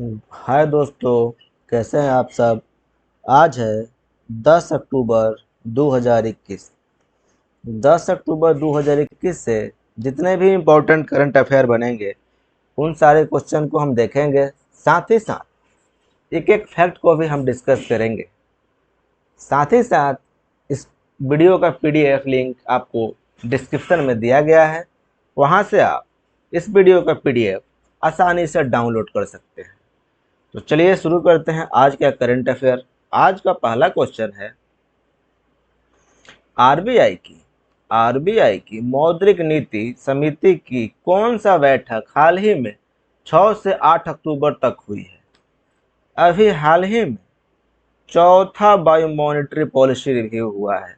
हाय दोस्तों, कैसे हैं आप सब। आज है 10 अक्टूबर 2021। 10 अक्टूबर 2021 से जितने भी इम्पोर्टेंट करंट अफेयर बनेंगे उन सारे क्वेश्चन को हम देखेंगे। साथ ही साथ एक एक फैक्ट को भी हम डिस्कस करेंगे। साथ ही साथ इस वीडियो का पीडीएफ लिंक आपको डिस्क्रिप्शन में दिया गया है, वहां से आप इस वीडियो का पीडीएफ आसानी से डाउनलोड कर सकते हैं। तो चलिए शुरू करते हैं आज का करंट अफेयर। आज का पहला क्वेश्चन है, आरबीआई की मौद्रिक नीति समिति की कौन सा बैठक हाल ही में 6 से 8 अक्टूबर तक हुई है। अभी हाल ही में चौथा बायो मॉनेटरी पॉलिसी रिव्यू हुआ है।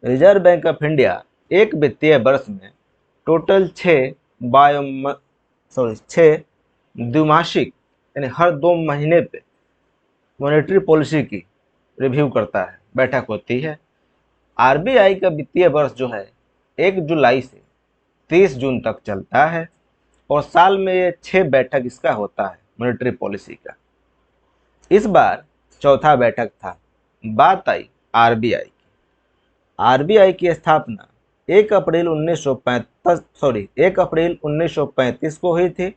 रिजर्व बैंक ऑफ इंडिया एक वित्तीय वर्ष में टोटल 6 द्विमासिक यानी हर 2 महीने पे मॉनेटरी पॉलिसी की रिव्यू करता है, बैठक होती है। आरबीआई का वित्तीय वर्ष जो है 1 जुलाई से 30 जून तक चलता है और साल में ये 6 बैठक इसका होता है मॉनेटरी पॉलिसी का। इस बार चौथा बैठक था। बात आई आरबीआई की। आरबीआई की स्थापना 1 अप्रैल 1935 को हुई थी।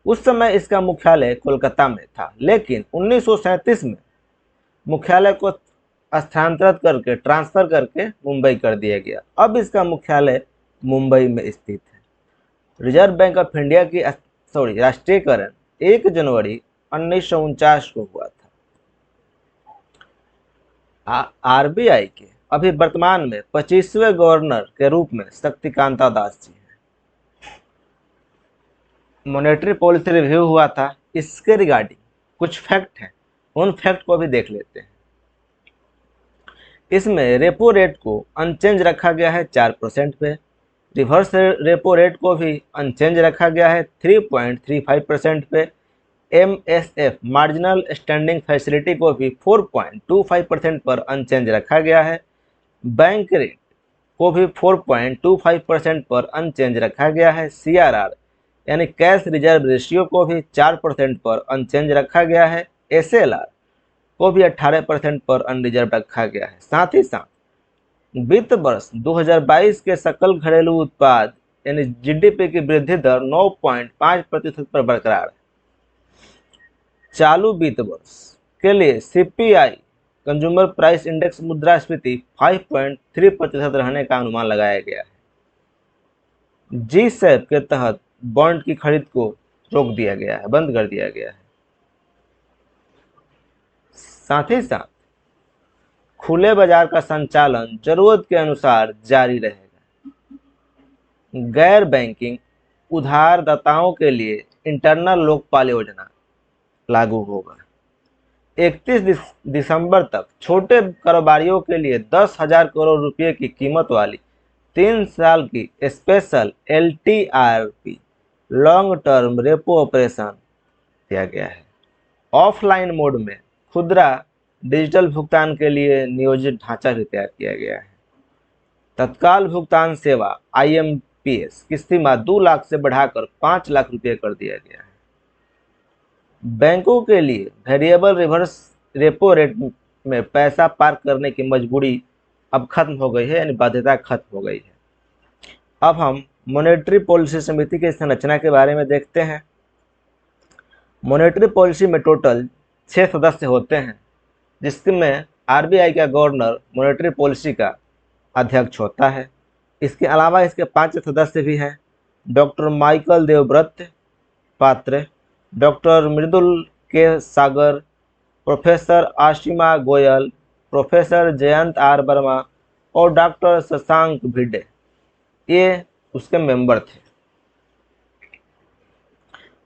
उस समय इसका मुख्यालय कोलकाता में था, लेकिन 1937 में मुख्यालय को ट्रांसफर करके मुंबई कर दिया गया। अब इसका मुख्यालय मुंबई में स्थित है। रिजर्व बैंक ऑफ इंडिया की राष्ट्रीयकरण 1 जनवरी 1949 को हुआ था। आरबीआई के अभी वर्तमान में 25वें गवर्नर के रूप में शक्तिकांता दास जी हैं। मॉनेटरी पॉलिसी रिव्यू हुआ था, इसके रिगार्डिंग कुछ फैक्ट हैं, उन फैक्ट को भी देख लेते हैं। इसमें रेपो रेट को अनचेंज रखा गया है 4% पे। रिवर्स रेपो रेट को भी अनचेंज रखा गया है 3.35% पे। एमएसएफ मार्जिनल स्टैंडिंग फैसिलिटी को भी 4.25% पर अनचेंज रखा गया है। बैंक रेट को भी 4.25% पर अनचेंज रखा गया है। सीआरआर यानी कैश रिजर्व रेशियो को भी 4% पर अनचेंज रखा गया है। एसएलआर को भी 18% पर अनरिजर्व रखा गया है। साथ ही साथ वित्त वर्ष 2022 के सकल घरेलू उत्पाद यानी जीडीपी की वृद्धि दर 9.5% पर बरकरार है। चालू वित्त वर्ष के लिए सीपीआई कंज्यूमर प्राइस इंडेक्स मुद्रास्फीति 5.3% रहने का अनुमान लगाया गया है। जी सैप के तहत बॉन्ड की खरीद को रोक दिया गया है, बंद कर दिया गया है। साथ ही साथ खुले बाजार का संचालन जरूरत के अनुसार जारी रहेगा। गैर बैंकिंग उधारदाताओं के लिए इंटरनल लोकपाल योजना लागू होगा। 31 दिसंबर तक छोटे कारोबारियों के लिए 10,000 करोड़ रुपए की कीमत वाली 3 साल की special LTRP long term repo operation दिया गया है। ऑफलाइन मोड में खुदरा डिजिटल भुगतान के लिए नियोजित ढांचा भी तैयार किया गया है। तत्काल भुगतान सेवा आईएमपीएस की सीमा 2 लाख से बढ़ाकर 5 लाख रुपए कर दिया गया है। बैंकों के लिए वेरिएबल रिवर्स रेपो रेट में पैसा पार्क करने की मजबूरी अब खत्म हो गई है, यानी बाध्यता खत्म हो गई है। अब हम मॉनेटरी पॉलिसी समिति की संरचना के बारे में देखते हैं। मॉनेटरी पॉलिसी में टोटल 6 सदस्य होते हैं, जिसमें आरबीआई का गवर्नर मॉनेटरी पॉलिसी का अध्यक्ष होता है। इसके अलावा इसके 5 सदस्य भी हैं। डॉक्टर माइकल देवव्रत पात्र, doctor Mridul K Sagar, professor Ashima Goyal, professor Jayanth R Varma और डॉक्टर शशांक भिडे, ये उसके मेंबर थे।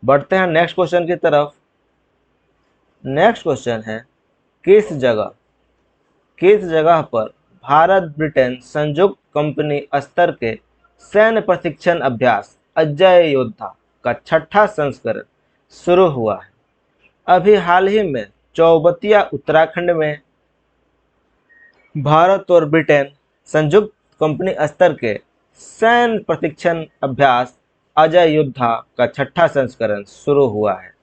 बढ़ते हैं नेक्स्ट क्वेश्चन की तरफ। नेक्स्ट क्वेश्चन है, किस जगह पर भारत ब्रिटेन संयुक्त कंपनी स्तर के सैन्य प्रशिक्षण अभ्यास अजय योद्धा का 6ठा संस्करण शुरू हुआ है। अभी हाल ही में चौबतिया उत्तराखंड में भारत और ब्रिटेन संयुक्त कंपनी स्तर के सैन्य प्रशिक्षण अभ्यास अजय योद्धा का 6ठा संस्करण शुरू हुआ है।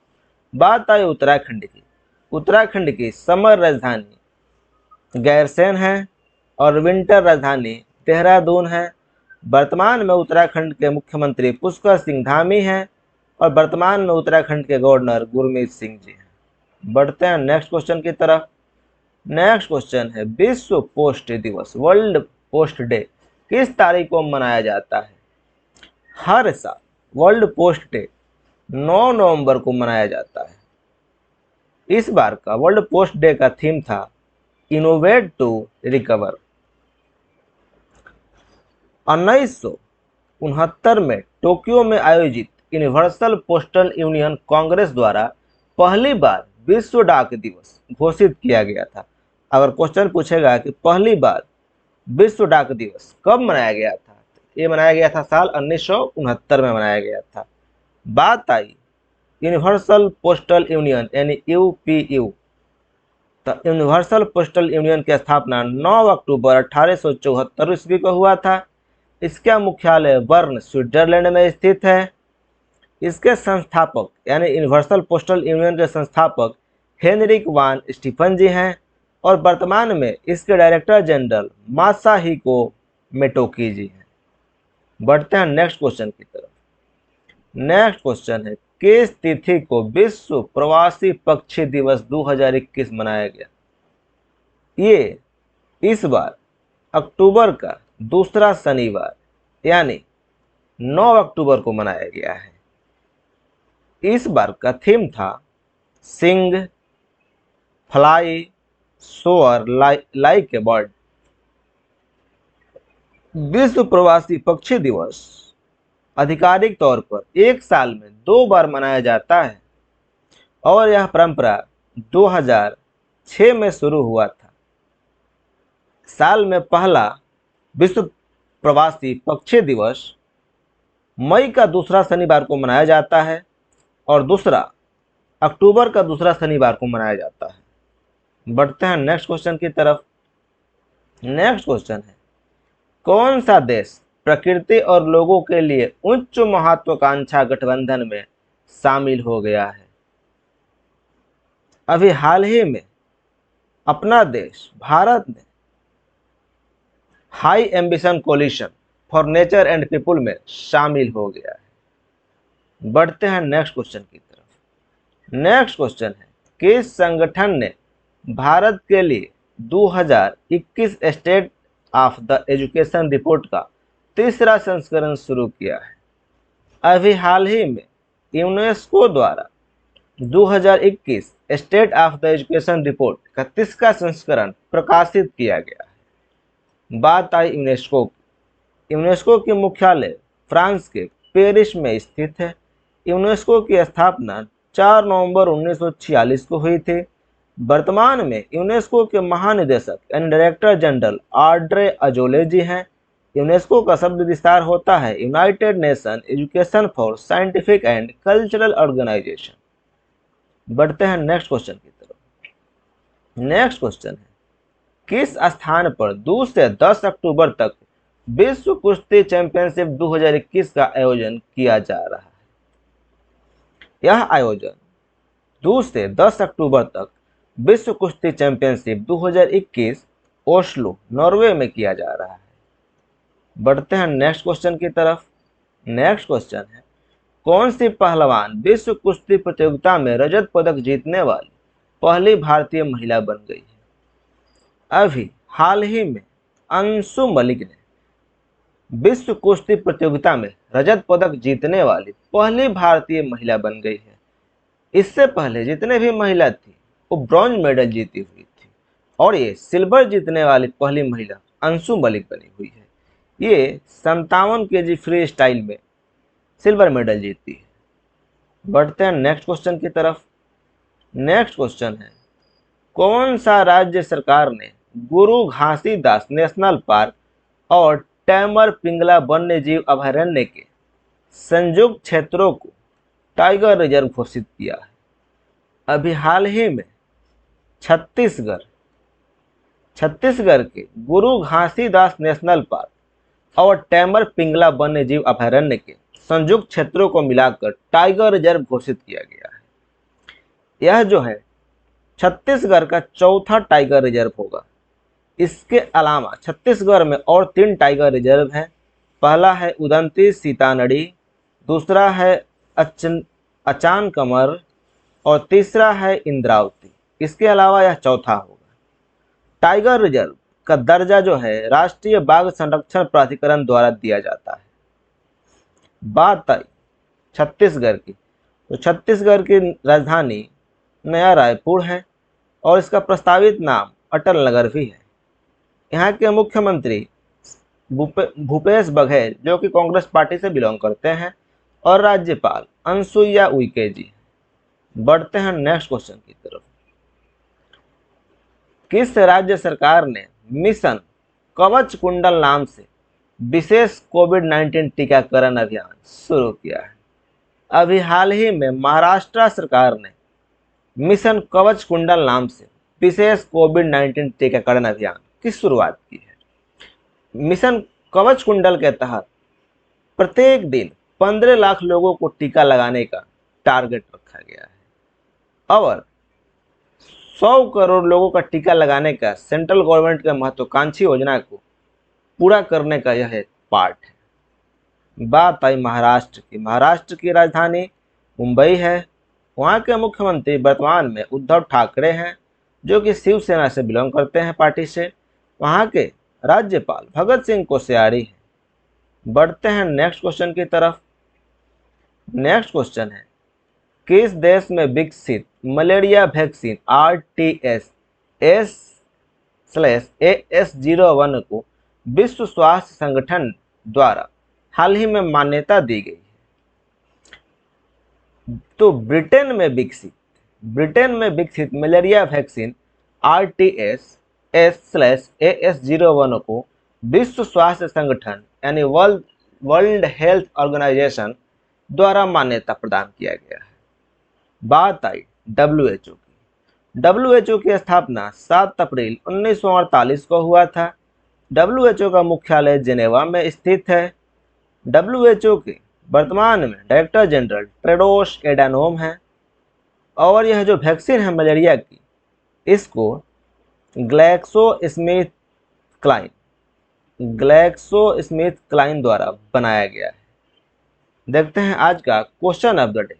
बात आई उत्तराखंड की। उत्तराखंड की समर राजधानी गैरसैंण है और विंटर राजधानी देहरादून है। वर्तमान में उत्तराखंड के मुख्यमंत्री पुष्कर सिंह धामी हैं और वर्तमान में उत्तराखंड के गवर्नर गुरमीत सिंह जी हैं। बढ़ते हैं नेक्स्ट क्वेश्चन की तरफ। नेक्स्ट क्वेश्चन है विश्व पोस्ट दिवस, वर्ल्ड पोस्ट डे किस तारीख को मनाया जाता है? हर साल वर्ल्ड पोस्ट डे 9 नवंबर को मनाया जाता है। इस बार का वर्ल्ड पोस्ट डे का थीम था इनोवेट टू रिकवर। 1969 में टोक्यो में आयोजित यूनिवर्सल पोस्टल यूनियन कांग्रेस द्वारा पहली बार विश्व डाक दिवस घोषित किया गया था। अगर क्वेश्चन पूछेगा कि पहली बार विश्व डाक दिवस कब मनाया गया था, ये मनाया गया था साल 1969 में मनाया गया था। बात आई यूनिवर्सल पोस्टल यूनियन यानी यूपीयू, तो यूनिवर्सल पोस्टल यूनियन की स्थापना 9 अक्टूबर 1874 ईस्वी को हुआ था। इसका मुख्यालय बर्न स्विट्जरलैंड में स्थित है। इसके संस्थापक यानी यूनिवर्सल पोस्टल यूनियन के संस्थापक हेनरिक वान स्टीफन जी हैं और वर्तमान में इसके डायरेक्टर जनरल मासाहिको मोटोकी जी हैं। बढ़ते हैं नेक्स्ट क्वेश्चन की तरफ। नेक्स्ट क्वेश्चन है किस तिथि को विश्व प्रवासी पक्षी दिवस 2021 मनाया गया? ये इस बार अक्टूबर का दूसरा शनिवार यानी 9 अक्टूबर को मनाया गया है। इस बार का थीम था sing, fly, soar like a bird. विश्व प्रवासी पक्षी दिवस आधिकारिक तौर पर एक साल में 2 बार मनाया जाता है और यह परंपरा 2006 में शुरू हुआ था। साल में पहला विश्व प्रवासी पक्षी दिवस मई का दूसरा शनिवार को मनाया जाता है और दूसरा अक्टूबर का दूसरा शनिवार को मनाया जाता है। बढ़ते हैं नेक्स्ट क्वेश्चन की तरफ। नेक्स्ट क्वेश्चन है कौन सा देश प्रकृति और लोगों के लिए उच्च महत्वाकांक्षा गठबंधन में शामिल हो गया है? अभी हाल ही में अपना देश भारत ने high ambition coalition for nature and people में शामिल हो गया है। बढ़ते हैं नेक्स्ट क्वेश्चन की तरफ। नेक्स्ट क्वेश्चन है किस संगठन ने भारत के लिए 2021 state of the education report का तीसरा संस्करण शुरू किया है? अभी हाल ही में यूनेस्को द्वारा 2021 state of the education report का तीसरा संस्करण प्रकाशित किया गया है। बात आई यूनेस्को की। यूनेस्को की मुख्यालय फ्रांस के पेरिस में स्थित है। यूनेस्को की स्थापना 4 नवंबर 1946 को हुई थी। वर्तमान में यूनेस्को के महानिदेशक and director general Audrey Azoulay ji हैं। यूनेस्को का शब्द विस्तार होता है united nation education for scientific and cultural organisation. बढ़ते हैं नेक्स्ट क्वेश्चन की तरफ। नेक्स्ट क्वेश्चन है किस स्थान पर 2 से 10 अक्टूबर तक विश्व कुश्ती चैंपियनशिप 2021 का आयोजन किया जा रहा है? यह आयोजन 2 से 10 अक्टूबर तक विश्व कुश्ती चैंपियनशिप 2021 ओस्लो नॉर्वे में किया जा रहा है। बढ़ते हैं नेक्स्ट क्वेश्चन की तरफ। नेक्स्ट क्वेश्चन है कौन सी पहलवान विश्व कुश्ती प्रतियोगिता में रजत पदक जीतने वाली पहली भारतीय महिला बन गई है? अभी हाल ही में अंशु मलिक ने विश्व कुश्ती प्रतियोगिता में रजत पदक जीतने वाली पहली भारतीय महिला बन गई है। इससे पहले जितने भी महिला थी वो ब्रॉन्ज मेडल जीती हुई थी और ये सिल्वर जीतने वाली पहली महिला अंशु मलिक बनी हुई है। ये 57 केजी फ्री स्टाइल में सिल्वर मेडल जीती है। बढ़ते हैं नेक्स्ट क्वेश्चन की तरफ। नेक्स्ट क्वेश्चन है कौन सा राज्य सरकार ने गुरु घासीदास नेशनल पार्क और टैमर पिंगला वन्य जीव अभयारण्य के संयुक्त क्षेत्रों को टाइगर रिजर्व घोषित किया है? अभी हाल ही में छत्तीसगढ़ के गुरु घासीदास नेशनल पार्क और टैमर पिंगला वन्य जीव अभयारण्य के संयुक्त क्षेत्रों को मिलाकर टाइगर रिजर्व घोषित किया गया है। यह जो है छत्तीसगढ़ का चौथा टाइगर रिजर्व होगा। इसके अलावा छत्तीसगढ़ में और 3 टाइगर रिजर्व हैं। पहला है उदंती सीतानदी, दूसरा है अचान कमर और तीसरा है इंद्रावती। इसके अलावा यह चौथा होगा। टाइगर रिजर्व का दर्जा जो है राष्ट्रीय बाघ संरक्षण प्राधिकरण द्वारा दिया जाता है। बात आई छत्तीसगढ़ की, तो छत्तीसगढ़ की राजधानी नया रायपुर है और इसका प्रस्तावित नाम अटल नगर भी है। यहाँ के मुख्यमंत्री भूपेश बघेल जो कि कांग्रेस पार्टी से बिलोंग करते हैं और राज्यपाल अनुसुईया उइके जी। बढ़ते हैं नेक्स्ट क्वेश्चन की तरफ। किस राज्य सरकार ने मिशन कवच कुंडल नाम से विशेष कोविड-19 टीकाकरण अभियान शुरू किया है? अभी हाल ही में महाराष्ट्र सरकार ने मिशन कवच कुंडल नाम से विशेष कोविड-19 टीकाकरण अभियान की शुरुआत की है। मिशन कवच कुंडल के तहत प्रत्येक दिन 15 लाख लोगों को टीका लगाने का टारगेट रखा गया है और 100 करोड़ लोगों का टीका लगाने का सेंट्रल गवर्नमेंट के महत्वाकांक्षी योजना को पूरा करने का यह एक पार्ट है। बात आई महाराष्ट्र की। महाराष्ट्र की राजधानी मुंबई है। वहाँ के मुख्यमंत्री वर्तमान में उद्धव ठाकरे हैं जो कि शिवसेना से बिलोंग करते हैं पार्टी से। वहाँ के राज्यपाल भगत सिंह कोश्यारी हैं। बढ़ते हैं नेक्स्ट क्वेश्चन की तरफ। नेक्स्ट क्वेश्चन है किस देश में विकसित मलेरिया वैक्सीन RTS/AS01 को विश्व स्वास्थ्य संगठन द्वारा हाल ही में मान्यता दी गई है? तो ब्रिटेन में विकसित मलेरिया वैक्सीन RTS/AS01 को विश्व स्वास्थ्य संगठन यानी वर्ल्ड हेल्थ ऑर्गेनाइजेशन द्वारा मान्यता प्रदान किया गया है। बात आई WHO की। WHO की स्थापना 7 अप्रैल 1948 को हुआ था। WHO का मुख्यालय जेनेवा में स्थित है। WHO के वर्तमान में डायरेक्टर जनरल टेड्रोस एडानोम हैं और यह जो वैक्सीन है मलेरिया की, इसको ग्लैक्सोस्मिथक्लाइन द्वारा बनाया गया है। देखते हैं आज का क्वेश्चन ऑफ द डे।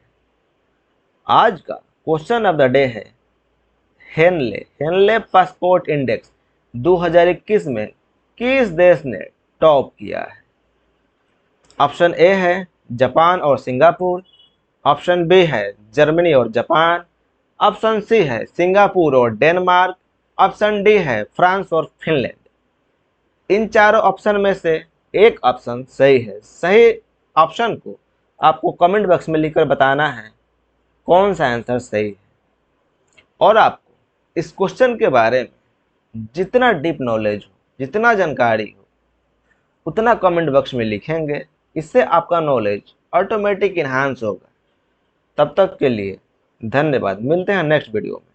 आज का क्वेश्चन ऑफ द डे है हेनले पासपोर्ट इंडेक्स 2021 में किस देश ने टॉप किया है? ऑप्शन ए है जापान और सिंगापुर, ऑप्शन बी है जर्मनी और जापान, ऑप्शन सी है सिंगापुर और डेनमार्क, ऑप्शन डी है फ्रांस और फिनलैंड। इन चारों ऑप्शन में से एक ऑप्शन सही है। सही ऑप्शन को आपको कमेंट बॉक्स में लिखकर बताना है कौन सा आंसर सही है। और आपको इस क्वेश्चन के बारे में जितना डीप नॉलेज हो, जितना जानकारी हो, उतना कमेंट बॉक्स में लिखेंगे। इससे आपका नॉलेज ऑटोमेटिक इन्हांस होगा। तब तक के लिए धन्यवाद। मिलते हैं नेक्स्ट वीडियो में।